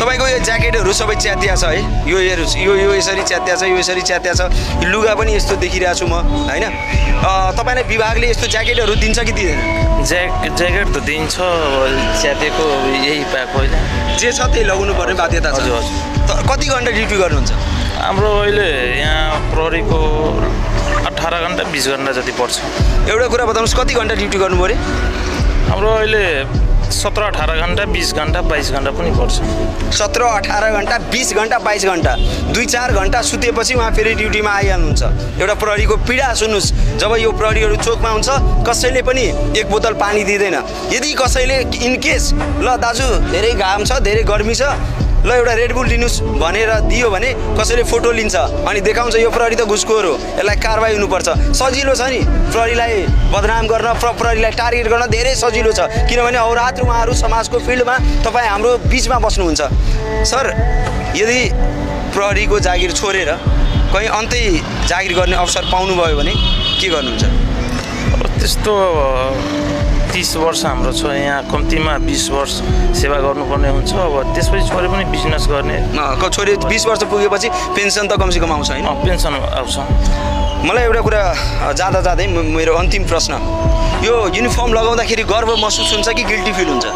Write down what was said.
तपाईँको यो ज्याकेटहरू सबै च्यातिया छ है, यो हेर्नुहोस्, यो यसरी च्यातिया छ, यो यसरी च्यातिया छ, यो लुगा पनि यस्तो देखिरहेको छु म होइन। तपाईँलाई विभागले यस्तो ज्याकेटहरू दिन्छ कि दिँदैन? ज्याकेट त दिन्छ, च्यातेको यही पाएको होइन, जे छ त्यही लगाउनु पर्ने बाध्यता छ। हजुर हजुर। कति घन्टा ड्युटी गर्नुहुन्छ? हाम्रो अहिले यहाँ प्रहरीको 18 घन्टा 20 घन्टा जति पर्छ। एउटा कुरा बताउनुहोस्, कति घन्टा ड्युटी गर्नु पऱ्यो? हाम्रो अहिले 17-18 घन्टा 20 घन्टा 22 घन्टा पनि पर्छ। 17-18 घन्टा 20 घन्टा 22 घन्टा 2-4 घन्टा सुतेपछि उहाँ फेरि ड्युटीमा आइहाल्नुहुन्छ। एउटा प्रहरीको पीडा सुन्नुहोस्, जब यो प्रहरीहरू चोकमा हुन्छ कसैले पनि एक बोतल पानी दिँदैन। यदि कसैले इनकेस ल दाजु धेरै घाम छ, धेरै गर्मी छ, ल एउटा रेडबुल लिनुहोस् भनेर दियो भने कसैले फोटो लिन्छ अनि देखाउँछ यो प्रहरी त घुसखोर हो, यसलाई कारवाही हुनुपर्छ। सजिलो छ नि प्रहरीलाई बदनाम गर्न, प्रहरीलाई टार्गेट गर्न धेरै सजिलो छ, किनभने अहोरात्र उहाँहरू समाजको फिल्डमा तपाईँ हाम्रो बिचमा बस्नुहुन्छ। सर, यदि प्रहरीको जागिर छोडेर कहीँ अन्तै जागिर गर्ने अवसर पाउनुभयो भने के गर्नुहुन्छ? त्यस्तो 30 वर्ष हाम्रो छ यहाँ, कम्तीमा 20 वर्ष सेवा गर्नुपर्ने हुन्छ। अब त्यसपछि छोरे पनि बिजनेस गर्ने। छोरे 20 वर्ष पुगेपछि पेन्सन त कमसेकम आउँछ होइन? पेन्सन आउँछ। मलाई एउटा कुरा जाँदा जाँदै मेरो अन्तिम प्रश्न, यो युनिफर्म लगाउँदाखेरि गर्व महसुस हुन्छ कि गिल्टी फिल हुन्छ?